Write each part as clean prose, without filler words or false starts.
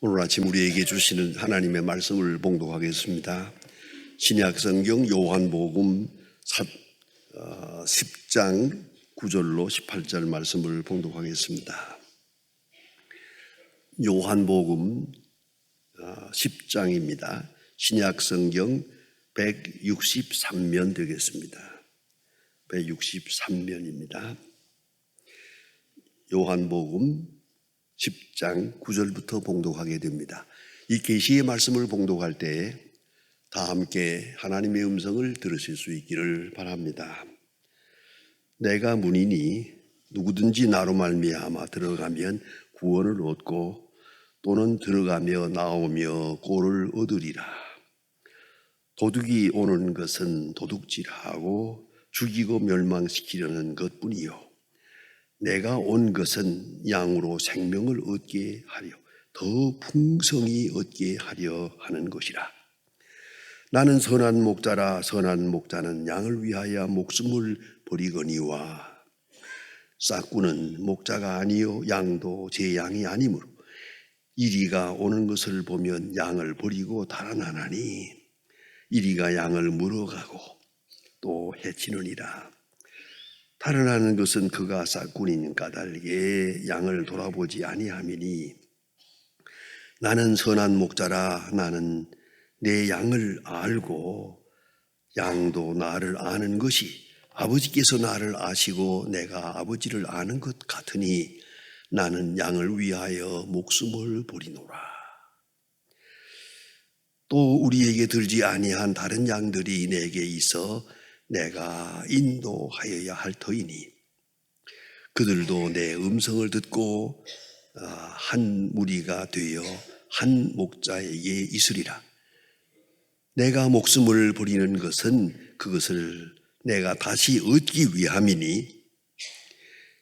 오늘 아침 우리에게 주시는 하나님의 말씀을 봉독하겠습니다. 신약 성경 요한복음 10장 9절로 18절 말씀을 봉독하겠습니다. 요한복음 10장입니다. 신약 성경 163면 되겠습니다. 163면입니다. 요한복음 10장 9절부터 봉독하게 됩니다. 이 계시의 말씀을 봉독할 때 다 함께 하나님의 음성을 들으실 수 있기를 바랍니다. 내가 문이니 누구든지 나로 말미암아 들어가면 구원을 얻고 또는 들어가며 나오며 꼴을 얻으리라. 도둑이 오는 것은 도둑질하고 죽이고 멸망시키려는 것뿐이요 내가 온 것은 양으로 생명을 얻게 하려 더 풍성히 얻게 하려 하는 것이라. 나는 선한 목자라. 선한 목자는 양을 위하여 목숨을 버리거니와 싹구는 목자가 아니요 양도 제 양이 아니므로 이리가 오는 것을 보면 양을 버리고 달아나나니 이리가 양을 물어가고 또 해치느니라. 달아나는 것은 그가 싹군인 까닭에 양을 돌아보지 아니함이니 나는 선한 목자라. 나는 내 양을 알고 양도 나를 아는 것이 아버지께서 나를 아시고 내가 아버지를 아는 것 같으니 나는 양을 위하여 목숨을 버리노라. 또 우리에게 들지 아니한 다른 양들이 내게 있어 내가 인도하여야 할 터이니 그들도 내 음성을 듣고 한 무리가 되어 한 목자에게 있으리라. 내가 목숨을 버리는 것은 그것을 내가 다시 얻기 위함이니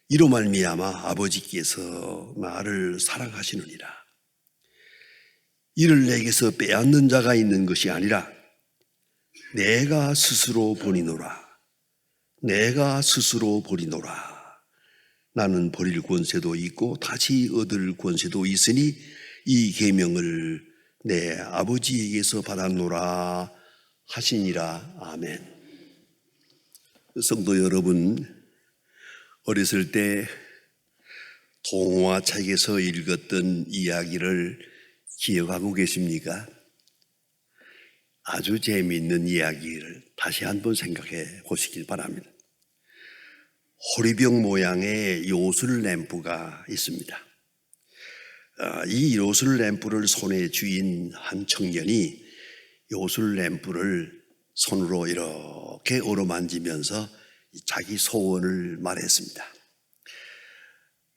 이로 말미암아 아버지께서 나를 사랑하시느니라. 이를 내게서 빼앗는 자가 있는 것이 아니라 내가 스스로 버리노라. 내가 스스로 버리노라. 나는 버릴 권세도 있고 다시 얻을 권세도 있으니 이 계명을 내 아버지에게서 받았노라 하시니라. 아멘. 성도 여러분, 어렸을 때 동화책에서 읽었던 이야기를 기억하고 계십니까? 아주 재미있는 이야기를 다시 한번 생각해 보시길 바랍니다. 호리병 모양의 요술 램프가 있습니다. 이 요술 램프를 손에 쥐인 한 청년이 요술 램프를 손으로 이렇게 어루만지면서 자기 소원을 말했습니다.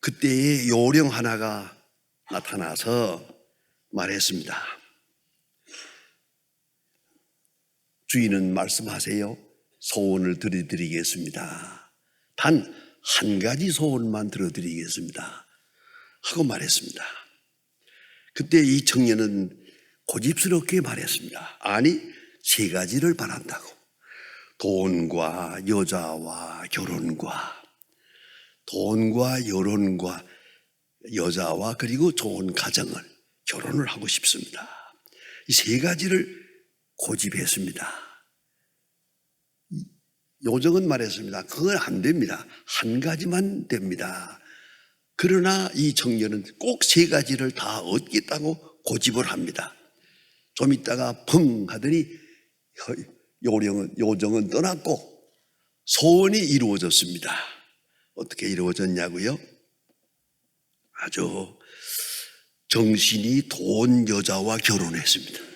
그때에 요령 하나가 나타나서 말했습니다. 주인은 말씀하세요. 소원을 들어드리겠습니다. 단 한 가지 소원만 들어드리겠습니다. 하고 말했습니다. 그때 이 청년은 고집스럽게 말했습니다. 아니, 세 가지를 바란다고. 돈과 여자와 결혼과 돈과 여론과 여자와 그리고 좋은 가정을 결혼을 하고 싶습니다. 이 세 가지를 고집했습니다. 요정은 말했습니다. 그건 안 됩니다. 한 가지만 됩니다. 그러나 이 청년은 꼭 세 가지를 다 얻겠다고 고집을 합니다. 좀 있다가 펑 하더니 요정은 떠났고 소원이 이루어졌습니다. 어떻게 이루어졌냐고요? 아주 정신이 돈 여자와 결혼했습니다.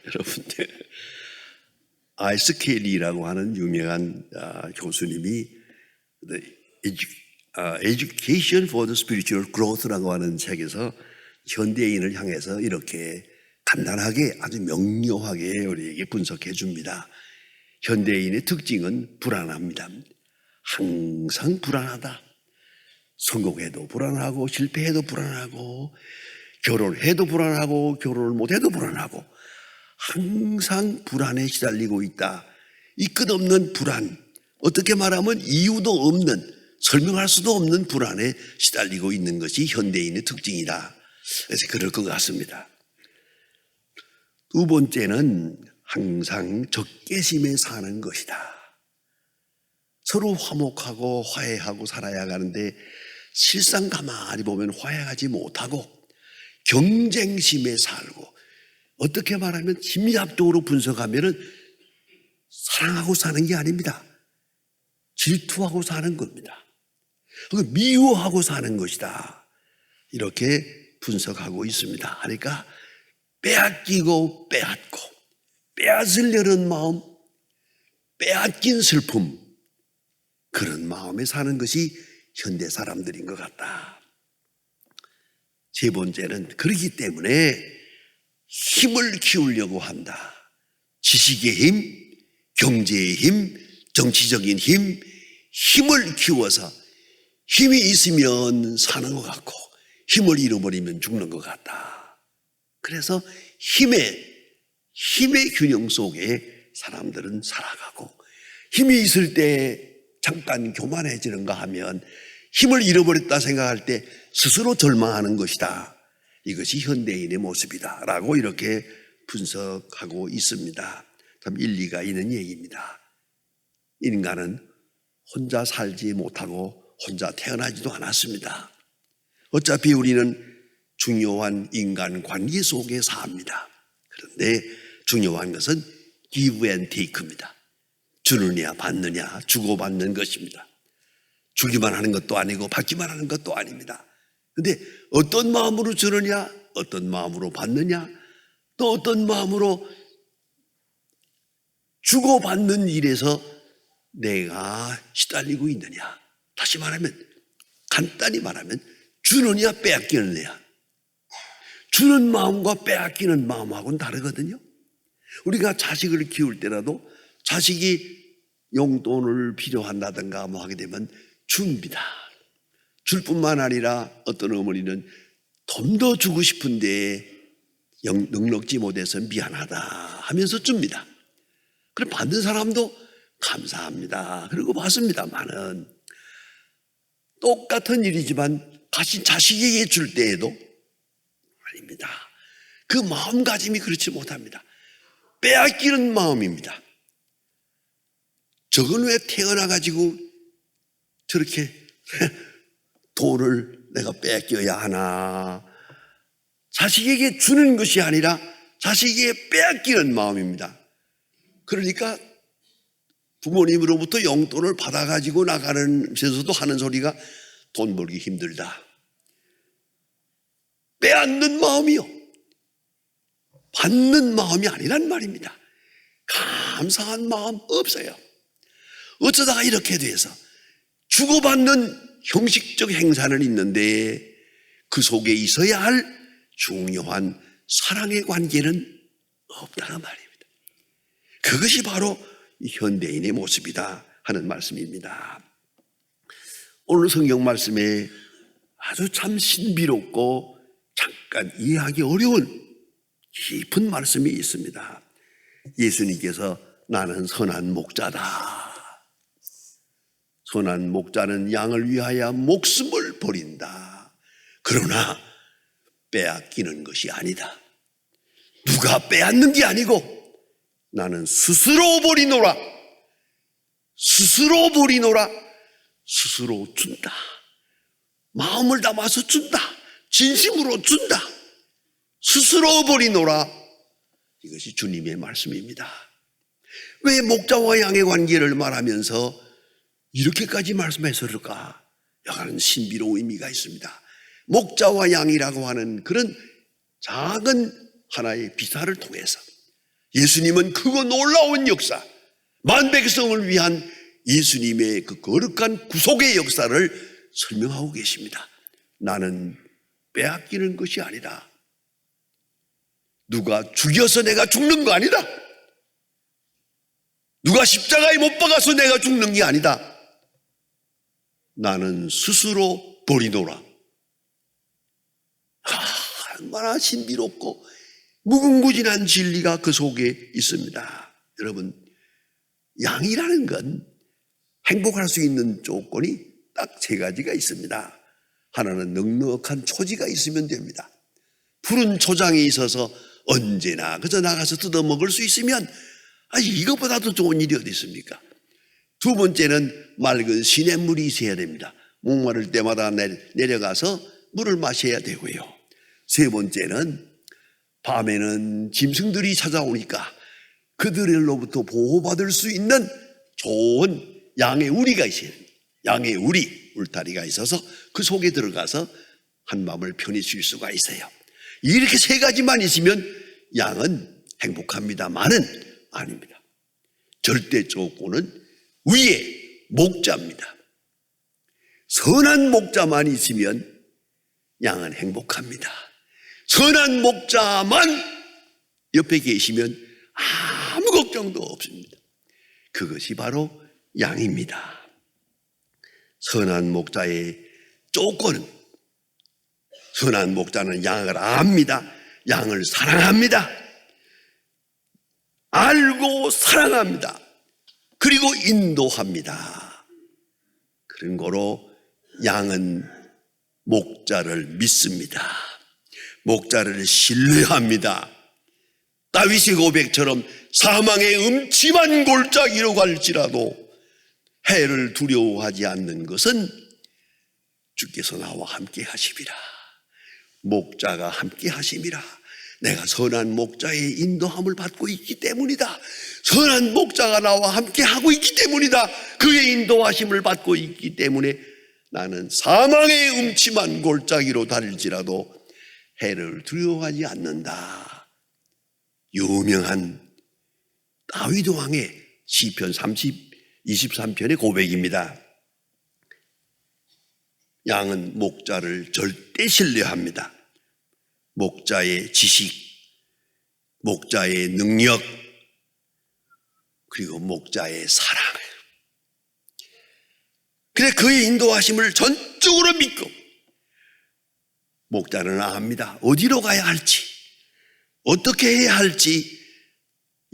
여러분들, 아이스켈리라고 하는 유명한 교수님이 Education for the Spiritual Growth라고 하는 책에서 현대인을 향해서 이렇게 간단하게 아주 명료하게 우리에게 분석해 줍니다. 현대인의 특징은 불안합니다. 항상 불안하다. 성공해도 불안하고 실패해도 불안하고 결혼해도 불안하고 결혼을 못해도 불안하고 항상 불안에 시달리고 있다. 이 끝없는 불안, 어떻게 말하면 이유도 없는 설명할 수도 없는 불안에 시달리고 있는 것이 현대인의 특징이다. 그래서 그럴 것 같습니다. 두 번째는 항상 적개심에 사는 것이다. 서로 화목하고 화해하고 살아야 하는데 실상 가만히 보면 화해하지 못하고 경쟁심에 살고, 어떻게 말하면 심리학적으로 분석하면 사랑하고 사는 게 아닙니다. 질투하고 사는 겁니다. 미워하고 사는 것이다. 이렇게 분석하고 있습니다. 그러니까 빼앗기고 빼앗고, 빼앗으려는 마음, 빼앗긴 슬픔, 그런 마음에 사는 것이 현대 사람들인 것 같다. 세 번째는 그렇기 때문에 힘을 키우려고 한다. 지식의 힘, 경제의 힘, 정치적인 힘, 힘을 키워서 힘이 있으면 사는 것 같고 힘을 잃어버리면 죽는 것 같다. 그래서 힘의 균형 속에 사람들은 살아가고, 힘이 있을 때 잠깐 교만해지는가 하면 힘을 잃어버렸다 생각할 때 스스로 절망하는 것이다. 이것이 현대인의 모습이다 라고 이렇게 분석하고 있습니다. 참 일리가 있는 얘기입니다. 인간은 혼자 살지 못하고 혼자 태어나지도 않았습니다. 어차피 우리는 중요한 인간 관계 속에 삽니다. 그런데 중요한 것은 give and take입니다. 주느냐 받느냐, 주고받는 것입니다. 주기만 하는 것도 아니고 받기만 하는 것도 아닙니다. 그런데 어떤 마음으로 주느냐, 어떤 마음으로 받느냐, 또 어떤 마음으로 주고받는 일에서 내가 시달리고 있느냐. 다시 말하면, 간단히 말하면 주느냐 빼앗기느냐. 주는 마음과 빼앗기는 마음하고는 다르거든요. 우리가 자식을 키울 때라도 자식이 용돈을 필요한다든가 뭐 하게 되면 줍니다. 줄 뿐만 아니라 어떤 어머니는 좀 더 주고 싶은데 넉넉지 못해서 미안하다 하면서 줍니다. 그럼 받는 사람도 감사합니다. 그리고 받습니다만은 똑같은 일이지만 같이 자식에게 줄 때에도 아닙니다. 그 마음가짐이 그렇지 못합니다. 빼앗기는 마음입니다. 저건 왜 태어나가지고 저렇게 돈을 내가 빼앗겨야 하나. 자식에게 주는 것이 아니라 자식에게 빼앗기는 마음입니다. 그러니까 부모님으로부터 용돈을 받아가지고 나가면서도 하는 소리가 돈 벌기 힘들다. 빼앗는 마음이요. 받는 마음이 아니란 말입니다. 감사한 마음 없어요. 어쩌다가 이렇게 돼서 주고받는 형식적 행사는 있는데 그 속에 있어야 할 중요한 사랑의 관계는 없다는 말입니다. 그것이 바로 현대인의 모습이다 하는 말씀입니다. 오늘 성경 말씀에 아주 참 신비롭고 잠깐 이해하기 어려운 깊은 말씀이 있습니다. 예수님께서 나는 선한 목자다. 선한 목자는 양을 위하여 목숨을 버린다. 그러나 빼앗기는 것이 아니다. 누가 빼앗는 게 아니고 나는 스스로 버리노라. 스스로 버리노라. 스스로 준다. 마음을 담아서 준다. 진심으로 준다. 스스로 버리노라. 이것이 주님의 말씀입니다. 왜 목자와 양의 관계를 말하면서 이렇게까지 말씀했을까? 약간 신비로운 의미가 있습니다. 목자와 양이라고 하는 그런 작은 하나의 비사를 통해서 예수님은 그거 놀라운 역사, 만백성을 위한 예수님의 그 거룩한 구속의 역사를 설명하고 계십니다. 나는 빼앗기는 것이 아니다. 누가 죽여서 내가 죽는 거 아니다. 누가 십자가에 못 박아서 내가 죽는 게 아니다. 나는 스스로 버리노라. 얼마나 신비롭고 무궁무진한 진리가 그 속에 있습니다. 여러분, 양이라는 건 행복할 수 있는 조건이 딱 세 가지가 있습니다. 하나는 넉넉한 초지가 있으면 됩니다. 푸른 초장이 있어서 언제나 그저 나가서 뜯어먹을 수 있으면 이것보다도 좋은 일이 어디 있습니까? 두 번째는 맑은 시냇물이 있어야 됩니다. 목마를 때마다 내려가서 물을 마셔야 되고요. 세 번째는 밤에는 짐승들이 찾아오니까 그들로부터 보호받을 수 있는 좋은 양의 우리가 있어야 됩니다. 양의 우리, 울타리가 있어서 그 속에 들어가서 한밤을 편히 쉴 수가 있어요. 이렇게 세 가지만 있으면 양은 행복합니다만은 아닙니다. 절대 조건은 위에 목자입니다. 선한 목자만 있으면 양은 행복합니다. 선한 목자만 옆에 계시면 아무 걱정도 없습니다. 그것이 바로 양입니다. 선한 목자의 조건은, 선한 목자는 양을 압니다. 양을 사랑합니다. 알고 사랑합니다. 그리고 인도합니다. 그런 거로 양은 목자를 믿습니다. 목자를 신뢰합니다. 다윗의 고백처럼 사망의 음침한 골짜기로 갈지라도 해를 두려워하지 않는 것은 주께서 나와 함께 하심이라. 목자가 함께 하심이라. 내가 선한 목자의 인도함을 받고 있기 때문이다. 선한 목자가 나와 함께 하고 있기 때문이다. 그의 인도하심을 받고 있기 때문에 나는 사망의 음침한 골짜기로 달릴지라도 해를 두려워하지 않는다. 유명한 다윗 왕의 시편 23편의 고백입니다. 양은 목자를 절대 신뢰합니다. 목자의 지식, 목자의 능력, 그리고 목자의 사랑. 그래 그의 인도하심을 전적으로 믿고 목자는 압니다. 어디로 가야 할지, 어떻게 해야 할지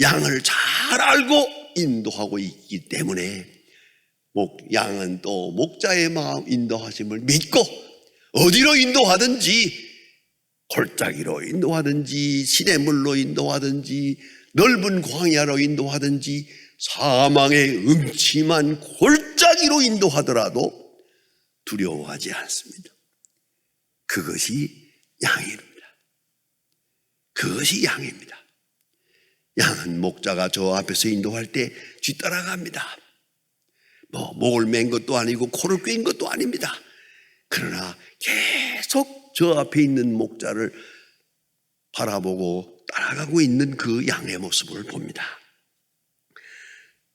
양을 잘 알고 인도하고 있기 때문에 양은 또 목자의 마음 인도하심을 믿고 어디로 인도하든지, 골짜기로 인도하든지 시냇물로 인도하든지 넓은 광야로 인도하든지 사망의 음침한 골짜기로 인도하더라도 두려워하지 않습니다. 그것이 양입니다. 그것이 양입니다. 양은 목자가 저 앞에서 인도할 때 뒤따라갑니다. 목을 맨 것도 아니고 코를 꿰인 것도 아닙니다. 그러나 계속 저 앞에 있는 목자를 바라보고 따라가고 있는 그 양의 모습을 봅니다.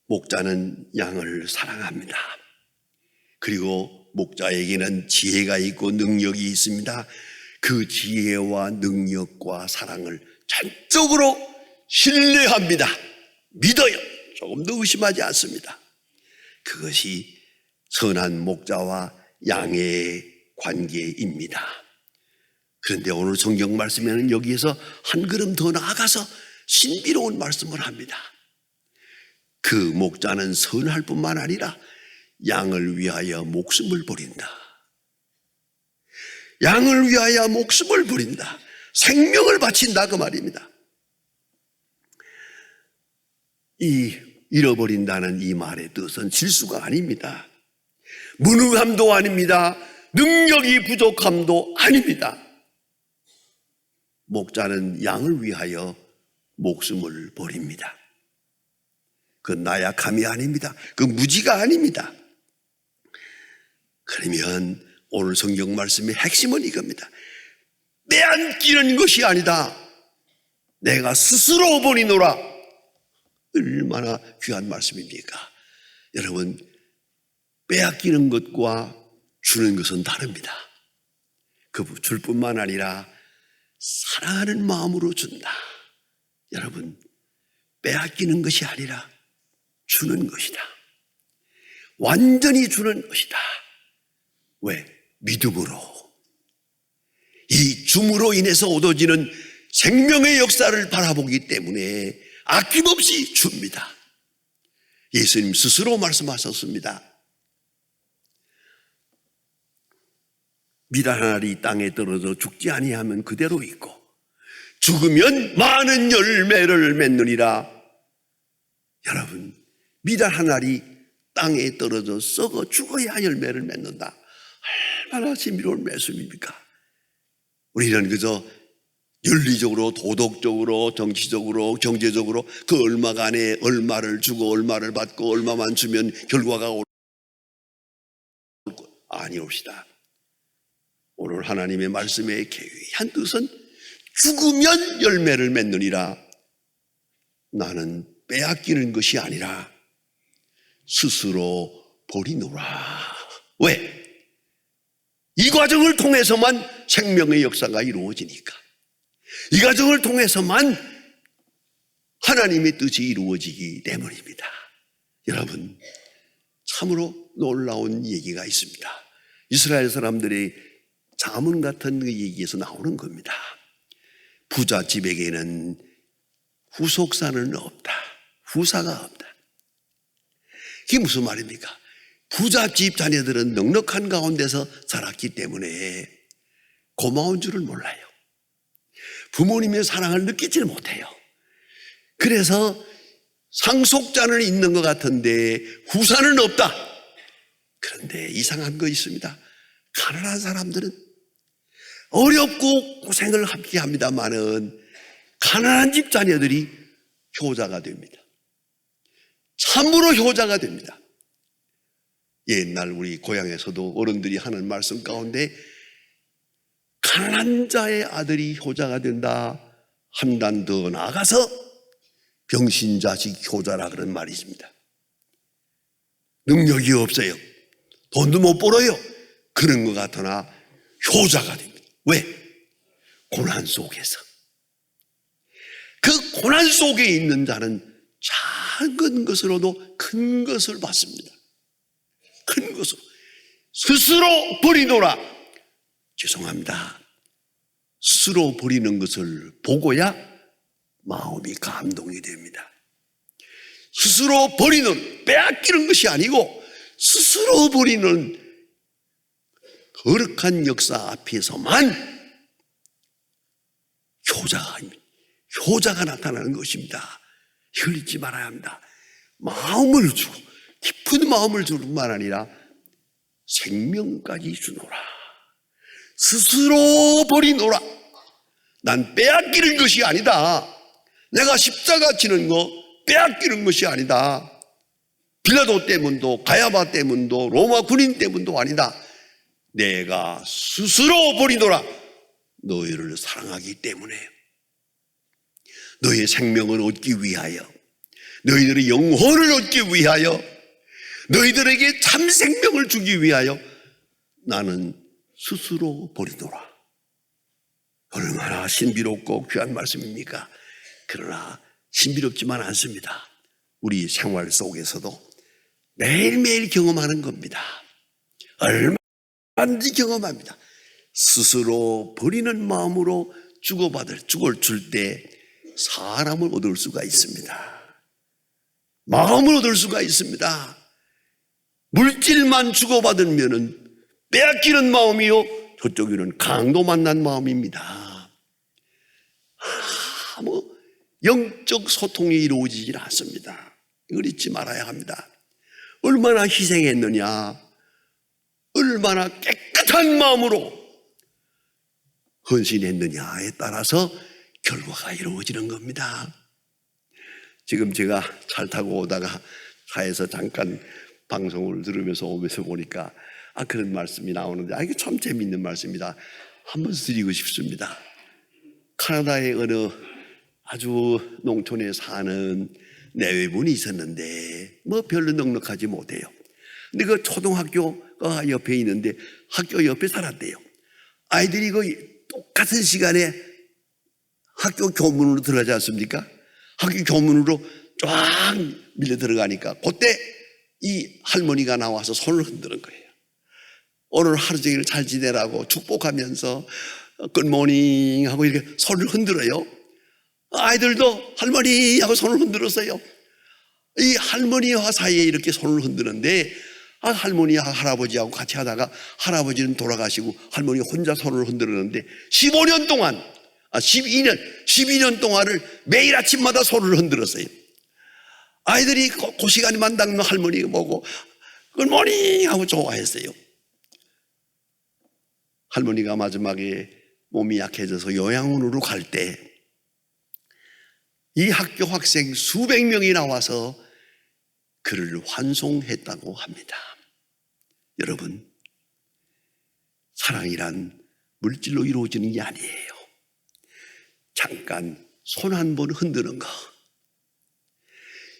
목자는 양을 사랑합니다. 그리고 목자에게는 지혜가 있고 능력이 있습니다. 그 지혜와 능력과 사랑을 전적으로 신뢰합니다. 믿어요. 조금도 의심하지 않습니다. 그것이 선한 목자와 양의 관계입니다. 그런데 오늘 성경 말씀에는 여기에서 한 걸음 더 나아가서 신비로운 말씀을 합니다. 그 목자는 선할 뿐만 아니라 양을 위하여 목숨을 버린다. 양을 위하여 목숨을 버린다. 생명을 바친다 그 말입니다. 이 잃어버린다는 이 말의 뜻은 실수가 아닙니다. 무능함도 아닙니다. 능력이 부족함도 아닙니다. 목자는 양을 위하여 목숨을 버립니다. 그 나약함이 아닙니다. 그 무지가 아닙니다. 그러면 오늘 성경 말씀의 핵심은 이겁니다. 빼앗기는 것이 아니다. 내가 스스로 버리노라. 얼마나 귀한 말씀입니까? 여러분, 빼앗기는 것과 주는 것은 다릅니다. 그 줄 뿐만 아니라 사랑하는 마음으로 준다. 여러분, 빼앗기는 것이 아니라 주는 것이다. 완전히 주는 것이다. 왜? 믿음으로. 이 줌으로 인해서 얻어지는 생명의 역사를 바라보기 때문에 아낌없이 줍니다. 예수님 스스로 말씀하셨습니다. 미랄 한 알이 땅에 떨어져 죽지 아니하면 그대로 있고 죽으면 많은 열매를 맺느니라. 여러분, 미랄 한 알이 땅에 떨어져 썩어 죽어야 열매를 맺는다. 얼마나 신비로운 말씀입니까? 우리는 그저 윤리적으로, 도덕적으로, 정치적으로, 경제적으로 그 얼마간에 얼마를 주고 얼마를 받고 얼마만 주면 결과가 올 아니옵시다. 오늘 하나님의 말씀의 계획한 뜻은 죽으면 열매를 맺느니라. 나는 빼앗기는 것이 아니라 스스로 버리노라. 왜? 이 과정을 통해서만 생명의 역사가 이루어지니까. 이 과정을 통해서만 하나님의 뜻이 이루어지기 때문입니다. 여러분, 참으로 놀라운 얘기가 있습니다. 이스라엘 사람들의 자문 같은 그 얘기에서 나오는 겁니다. 부잣집에게는 후속사는 없다. 후사가 없다. 이게 무슨 말입니까? 부잣집 자녀들은 넉넉한 가운데서 자랐기 때문에 고마운 줄을 몰라요. 부모님의 사랑을 느끼지를 못해요. 그래서 상속자는 있는 것 같은데 후사는 없다. 그런데 이상한 거 있습니다. 가난한 사람들은 어렵고 고생을 함께 합니다만은 가난한 집 자녀들이 효자가 됩니다. 참으로 효자가 됩니다. 옛날 우리 고향에서도 어른들이 하는 말씀 가운데 가난한 자의 아들이 효자가 된다. 한 단 더 나아가서 병신자식 효자라 그런 말이 있습니다. 능력이 없어요. 돈도 못 벌어요. 그런 것 같으나 효자가 됩니다. 왜? 고난 속에서. 그 고난 속에 있는 자는 작은 것으로도 큰 것을 받습니다. 큰 것으로. 스스로 버리노라. 죄송합니다. 스스로 버리는 것을 보고야 마음이 감동이 됩니다. 스스로 버리는, 빼앗기는 것이 아니고 스스로 버리는 거룩한 역사 앞에서만 효자가 나타나는 것입니다. 이걸 잊지 말아야 합니다. 마음을 주고 깊은 마음을 주는 뿐만 아니라 생명까지 주노라. 스스로 버리노라. 난 빼앗기는 것이 아니다. 내가 십자가 지는 거 빼앗기는 것이 아니다. 빌라도 때문도 가야바 때문도 로마 군인 때문도 아니다. 내가 스스로 버리노라. 너희를 사랑하기 때문에, 너희의 생명을 얻기 위하여, 너희들의 영혼을 얻기 위하여, 너희들에게 참 생명을 주기 위하여 나는 스스로 버리노라. 얼마나 신비롭고 귀한 말씀입니까? 그러나 신비롭지만 않습니다. 우리 생활 속에서도 매일매일 경험하는 겁니다. 얼마든지 경험합니다. 스스로 버리는 마음으로 죽을 줄 때 사람을 얻을 수가 있습니다. 마음을 얻을 수가 있습니다. 물질만 주고받으면은 빼앗기는 마음이요, 저쪽에는 강도 만난 마음입니다. 영적 소통이 이루어지질 않습니다. 이걸 잊지 말아야 합니다. 얼마나 희생했느냐, 얼마나 깨끗한 마음으로 헌신했느냐에 따라서 결과가 이루어지는 겁니다. 지금 제가 잘 타고 오다가 차에서 잠깐 방송을 들으면서 오면서 보니까 그런 말씀이 나오는데 이게 참 재미있는 말씀입니다. 한번 드리고 싶습니다. 카나다의 어느 아주 농촌에 사는 내외분이 있었는데 별로 넉넉하지 못해요. 근데 그 초등학교가 옆에 있는데 학교 옆에 살았대요. 아이들이 똑같은 시간에 학교 교문으로 들어가지 않습니까? 학교 교문으로 쫙 밀려 들어가니까 그때 이 할머니가 나와서 손을 흔드는 거예요. 오늘 하루 종일 잘 지내라고 축복하면서 굿모닝 하고 이렇게 손을 흔들어요. 아이들도 할머니 하고 손을 흔들었어요. 이 할머니와 사이에 이렇게 손을 흔드는데 할머니와 할아버지하고 같이 하다가 할아버지는 돌아가시고 할머니 혼자 손을 흔들었는데 15년 동안 12년 동안을 매일 아침마다 손을 흔들었어요. 아이들이 그 시간이만 닿으면 할머니가 보고 굿모닝 하고 좋아했어요. 할머니가 마지막에 몸이 약해져서 요양원으로 갈 때 이 학교 학생 수백 명이 나와서 그를 환송했다고 합니다. 여러분, 사랑이란 물질로 이루어지는 게 아니에요. 잠깐 손 한 번 흔드는 거,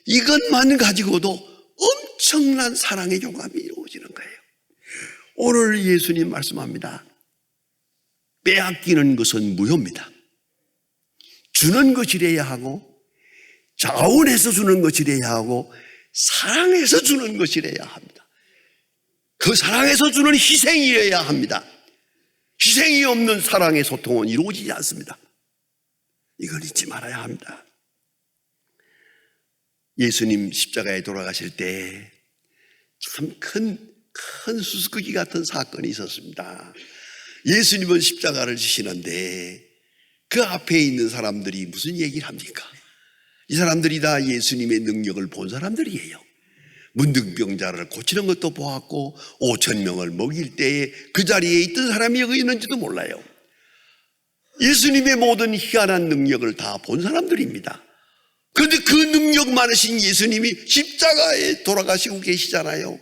이것만 가지고도 엄청난 사랑의 교감이 이루어지는 거예요. 오늘 예수님 말씀합니다. 빼앗기는 것은 무효입니다. 주는 것이래야 하고, 자원해서 주는 것이래야 하고, 사랑해서 주는 것이래야 합니다. 그 사랑해서 주는 희생이어야 합니다. 희생이 없는 사랑의 소통은 이루어지지 않습니다. 이걸 잊지 말아야 합니다. 예수님 십자가에 돌아가실 때 참 큰 수수께끼 같은 사건이 있었습니다. 예수님은 십자가를 지시는데 그 앞에 있는 사람들이 무슨 얘기를 합니까? 이 사람들이 다 예수님의 능력을 본 사람들이에요. 문둥병자를 고치는 것도 보았고 5천 명을 먹일 때에 그 자리에 있던 사람이 여기 있는지도 몰라요. 예수님의 모든 희한한 능력을 다 본 사람들입니다. 그런데 그 능력 많으신 예수님이 십자가에 돌아가시고 계시잖아요.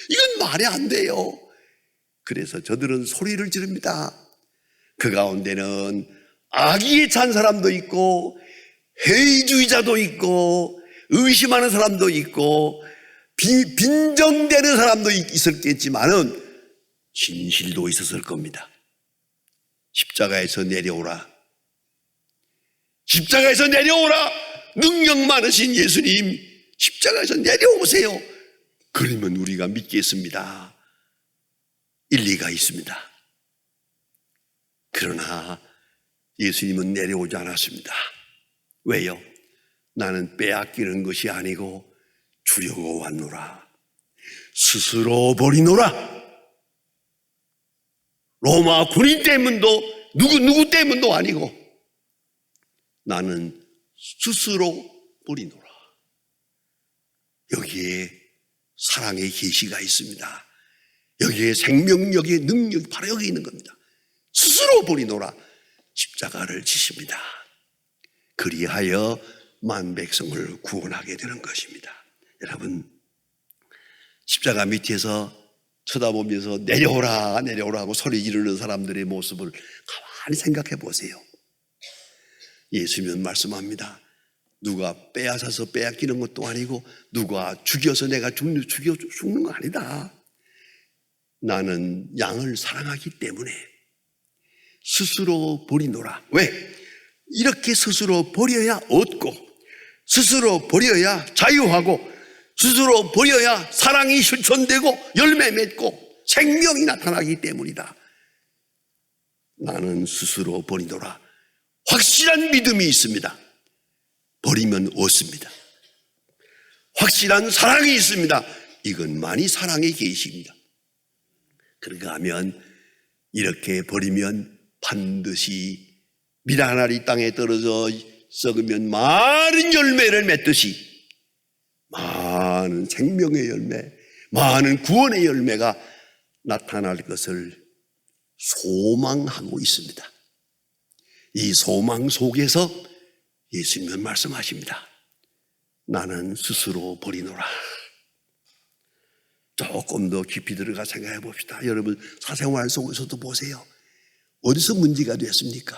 이건 말이 안 돼요. 그래서 저들은 소리를 지릅니다. 그 가운데는 악의에 찬 사람도 있고 회의주의자도 있고 의심하는 사람도 있고 빈정대는 사람도 있었겠지만은 진실도 있었을 겁니다. 십자가에서 내려오라. 십자가에서 내려오라. 능력 많으신 예수님, 십자가에서 내려오세요. 그러면 우리가 믿겠습니다. 일리가 있습니다. 그러나 예수님은 내려오지 않았습니다. 왜요? 나는 빼앗기는 것이 아니고 주려고 왔노라. 스스로 버리노라. 로마 군인 때문도 누구 때문도 아니고 나는 스스로 버리노라. 여기에 사랑의 계시가 있습니다. 여기에 생명력의 능력이 바로 여기 있는 겁니다. 스스로 버리노라. 십자가를 지십니다. 그리하여 만백성을 구원하게 되는 것입니다. 여러분, 십자가 밑에서 쳐다보면서 내려오라 내려오라 하고 소리 지르는 사람들의 모습을 가만히 생각해 보세요. 예수님은 말씀합니다. 누가 빼앗아서 빼앗기는 것도 아니고 누가 죽여서 내가 죽는 거 아니다. 나는 양을 사랑하기 때문에 스스로 버리노라. 왜? 이렇게 스스로 버려야 얻고 스스로 버려야 자유하고 스스로 버려야 사랑이 실천되고 열매 맺고 생명이 나타나기 때문이다. 나는 스스로 버리노라. 확실한 믿음이 있습니다. 버리면 얻습니다. 확실한 사랑이 있습니다. 이것만이 사랑의 계시입니다. 그런가 하면 이렇게 버리면 반드시 미라나리 땅에 떨어져 썩으면 많은 열매를 맺듯이 많은 생명의 열매, 많은 구원의 열매가 나타날 것을 소망하고 있습니다. 이 소망 속에서 예수님은 말씀하십니다. 나는 스스로 버리노라. 조금 더 깊이 들어가 생각해 봅시다. 여러분 사생활 속에서도 보세요. 어디서 문제가 됐습니까?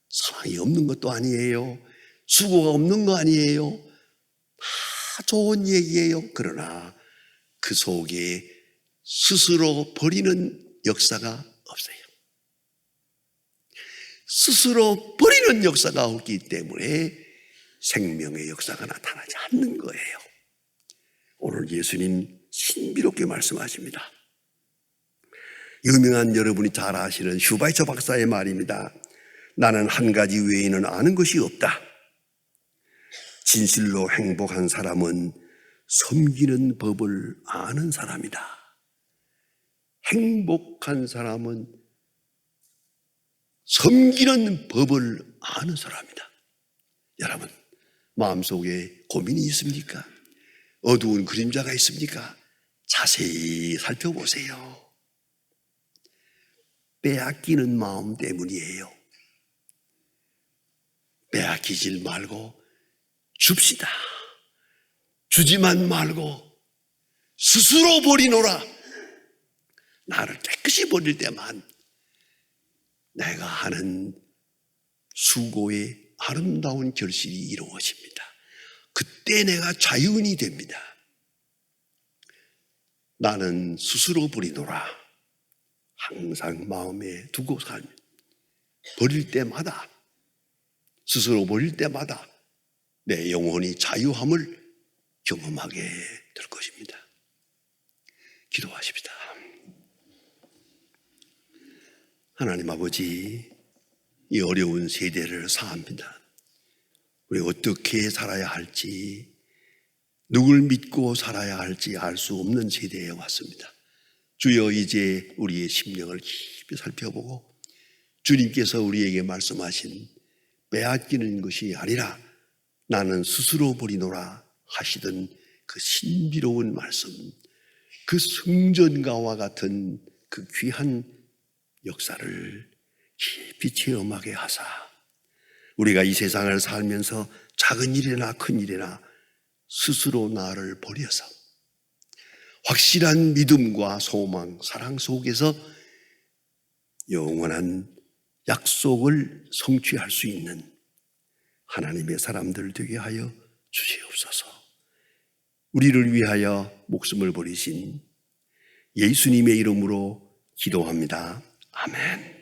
사랑이 없는 것도 아니에요. 수고가 없는 거 아니에요. 다 좋은 얘기예요. 그러나 그 속에 스스로 버리는 역사가 없어요. 스스로 버리는 역사가 없기 때문에 생명의 역사가 나타나지 않는 거예요. 오늘 예수님 신비롭게 말씀하십니다. 유명한 여러분이 잘 아시는 슈바이처 박사의 말입니다. 나는 한 가지 외에는 아는 것이 없다. 진실로 행복한 사람은 섬기는 법을 아는 사람이다. 행복한 사람은 섬기는 법을 아는 사람이다. 여러분, 마음속에 고민이 있습니까? 어두운 그림자가 있습니까? 자세히 살펴보세요. 빼앗기는 마음 때문이에요. 빼앗기질 말고 줍시다. 주지만 말고 스스로 버리노라. 나를 깨끗이 버릴 때만 내가 하는 수고의 아름다운 결실이 이루어집니다. 그때 내가 자유인이 됩니다. 나는 스스로 버리노라. 항상 마음에 두고 살면 버릴 때마다, 스스로 버릴 때마다 내 영혼이 자유함을 경험하게 될 것입니다. 기도하십시다. 하나님 아버지, 이 어려운 세대를 사합니다. 우리 어떻게 살아야 할지, 누굴 믿고 살아야 할지 알 수 없는 세대에 왔습니다. 주여, 이제 우리의 심령을 깊이 살펴보고 주님께서 우리에게 말씀하신 빼앗기는 것이 아니라 나는 스스로 버리노라 하시던 그 신비로운 말씀, 그 성전가와 같은 그 귀한 역사를 깊이 체험하게 하사 우리가 이 세상을 살면서 작은 일이나 큰 일이나 스스로 나를 버려서 확실한 믿음과 소망, 사랑 속에서 영원한 약속을 성취할 수 있는 하나님의 사람들 되게 하여 주시옵소서. 우리를 위하여 목숨을 버리신 예수님의 이름으로 기도합니다. 아멘.